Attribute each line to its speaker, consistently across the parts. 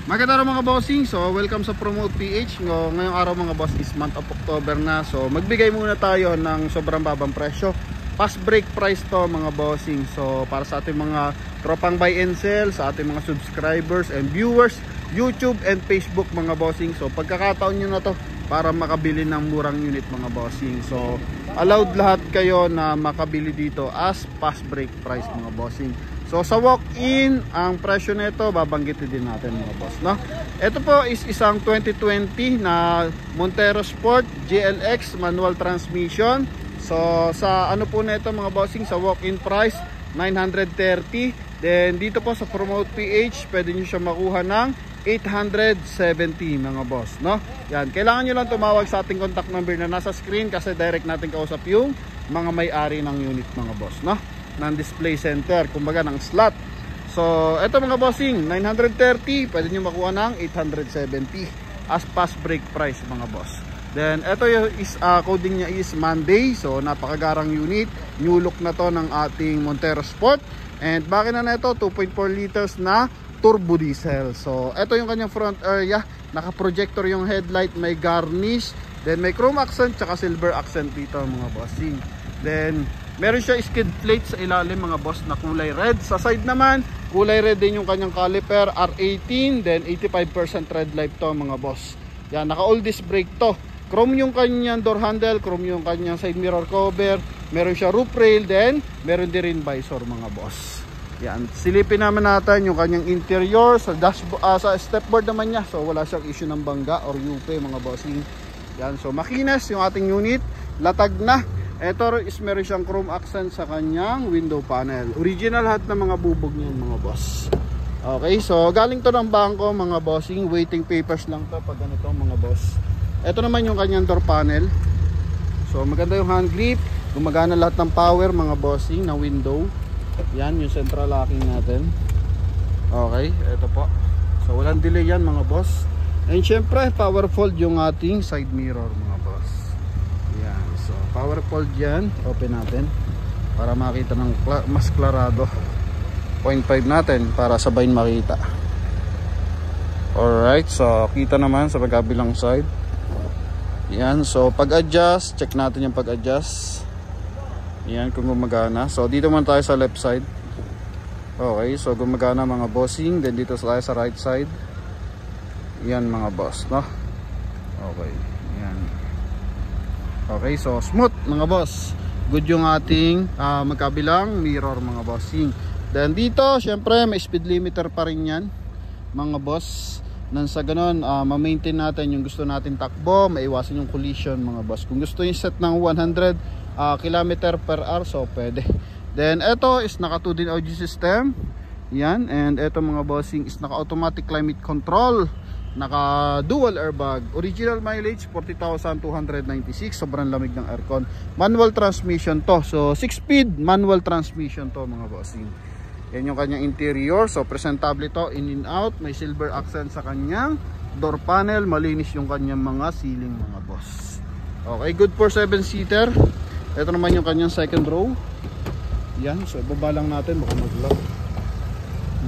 Speaker 1: Magandang araw mga bossing. So welcome sa Promote PH. Ngayong araw mga boss is month of October na. So magbigay muna tayo ng sobrang babang presyo. Fast break price to mga bossing. So para sa ating mga tropang buy and sell, sa ating mga subscribers and viewers, YouTube and Facebook mga bossing. So pagkakataon nyo na to para makabili ng murang unit mga bossing. So allowed lahat kayo na makabili dito as fast break price mga bossing. So sa walk-in, ang presyo nito babanggitin din natin mga boss, no? Ito po is isang 2020 na Montero Sport GLX manual transmission. So sa ano po nito mga bossing, sa walk-in price 930. Then dito po sa Promote PH, pwede niyo siya makuha ng 870 mga boss, no? Yan, kailangan niyo lang tumawag sa ating contact number na nasa screen kasi direct natin kausap yung mga may-ari ng unit mga boss, no? Ng display center, kumbaga ng slot. So ito mga bossing, 930, pwede nyo makuha ng 870 as fast break price mga boss. Then ito is coding nya is Monday. So napakagarang unit, new look na to ng ating Montero Sport. And bakit na ito, 2.4 liters na turbo diesel. So ito yung kanyang front area, naka projector yung headlight, may garnish, then may chrome accent tsaka silver accent dito mga bossing. Then meron siya skid plate sa ilalim mga boss na kulay red. Sa side naman, kulay red din yung kanyang caliper, R18, then 85% red light to mga boss. Yan, naka all disc brake to. Chrome yung kanyang door handle, chrome yung kanyang side mirror cover, meron siya roof rail, then meron din rin visor mga boss. Yan, silipin naman natin yung kanyang interior sa dashboard, sa stepboard naman niya. So wala siyang issue ng bangga or UP mga bossing. Yan, so makinis yung ating unit, latag na. Ito is meron siyang chrome accent sa kanyang window panel. Original lahat ng mga bubog niyan mga boss. Okay, so galing to ng bangko mga bossing. Waiting papers lang to pag ganito mga boss. Ito naman yung kanyang door panel. So maganda yung hand grip. Gumagana lahat ng power mga bossing na window. Yan yung central locking natin. Okay, ito po. So walang delay yan mga boss. And syempre power fold yung ating side mirror mga boss. Yan, so power fold yan. Open natin para makita ng mas klarado. 0.5 natin para sabayin makita. Alright, so kita naman sa pagkabilang side. Yan, so pag-adjust, check natin yung pag-adjust. Yan, kung gumagana. So dito man tayo sa left side. Okay, so gumagana mga bossing. Then dito tayo sa right side. Yan mga boss, no? Okay, yan. Okay, so smooth mga boss. Good yung ating magkabilang mirror mga bossing. Then dito, syempre may speed limiter pa rin yan mga boss. Nang sa ganun, ma-maintain natin yung gusto natin takbo, maiwasan yung collision mga boss. Kung gusto yung set ng 100 km per hour, so pwede. Then ito is naka 2 din audio system. Yan, and ito mga bossing is naka automatic climate control, naka dual airbag, original mileage 40,296, sobrang lamig ng aircon. Manual transmission to, so 6 speed manual transmission to mga bossing. Yan yung kanyang interior, so presentable to in and out. May silver accent sa kanyang door panel, malinis yung kanyang mga ceiling mga boss. Okay, good for 7-seater. Ito naman yung kanyang second row. Yan, so ibaba lang natin, baka mag-lock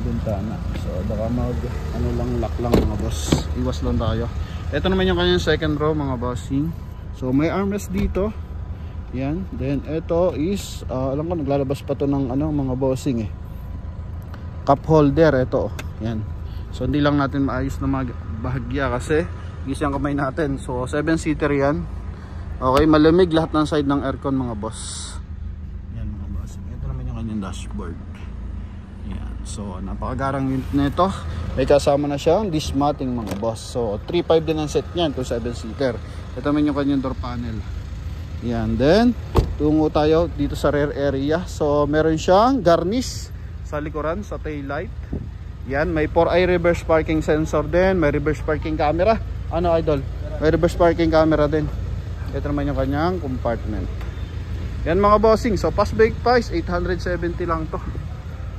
Speaker 1: bintana. So baka ano lang, lock lang mga boss. Iwas lang tayo. Ito naman yung kanyang second row mga bossing. So may armrest dito. Yan. Then ito is alam ko naglalabas pa to ng ano mga bossing eh. Cup holder ito. Yan. So hindi lang natin maayos na bahagya kasi gis yung kamay natin. So 7-seater yan. Okay, malamig lahat ng side ng aircon mga boss. Yan mga boss. Ito naman yung kanyang dashboard. Yan. So napakagarang unit nito. May kasama na siyang dismatting mga boss. So 3.5 din ang set niyan kung 7-seater. Ito naman yung kanyang door panel. Yan. Then tungo tayo dito sa rear area. So meron siyang garnish sa likuran, sa tail light. Yan, may 4-eye reverse parking sensor din, may reverse parking camera. Ano idol? May reverse parking camera din. Ito naman yung kanyang compartment. Yan mga bossing, so fast break price 870 lang to.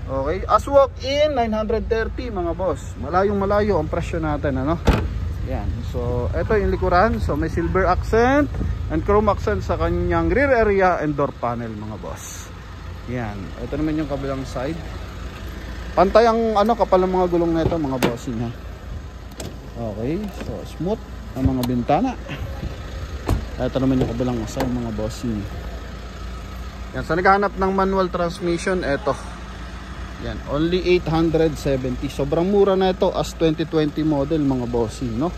Speaker 1: Okay, as walk in 930 mga boss. Malayong malayo ang presyo natin ano. Yan, so ito yung likuran, so may silver accent and chrome accent sa kanyang rear area and door panel mga boss. Yan, ito naman yung kabilang side. Pantay ang ano, kapal ng mga gulong nito mga bossing ha. Okay, so smooth ang mga bintana. Ito naman yung kabilang side mga bossing. Yan, sa naghahanap ng manual transmission, eto. Yan, only 870. Sobrang mura na ito as 2020 model mga bossing, no?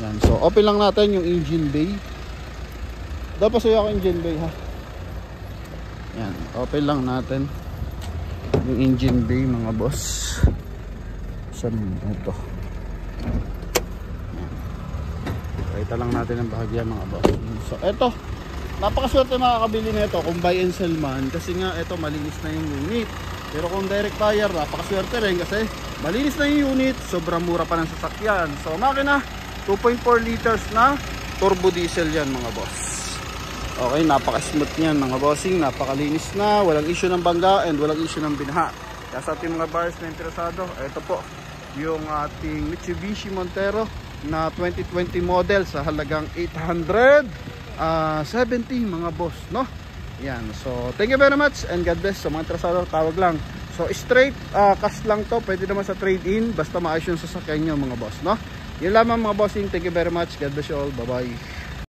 Speaker 1: Yan, so open lang natin yung engine bay. Dapat sa'yo ako engine bay, ha? Yan, open lang natin yung engine bay mga boss. Saan ito? Pakita lang natin ang bahagya mga boss. So eto, napakaswerte makakabili nito kung buy and sell man, kasi nga eto malinis na yung unit. Pero kung direct buyer, napakaswerte rin kasi malinis na yung unit, sobrang mura pa ng sasakyan. So makina 2.4 liters na turbo diesel yan mga boss. Okay, napaka-smooth niyan mga bossing, napakalinis na, walang issue ng bangga and walang issue ng binaha. Kaya sa ating mga buyers na interesado, ito po yung ating Mitsubishi Montero na 2020 model sa halagang 870 mga boss, no? Yan, so thank you very much and God bless. Sa mga interesado, tawag lang. So straight cash lang to, pwede naman sa trade-in basta maayos yung sasakyan nyo mga boss, no? Yun lamang mga bossing, thank you very much, God bless you all, bye bye.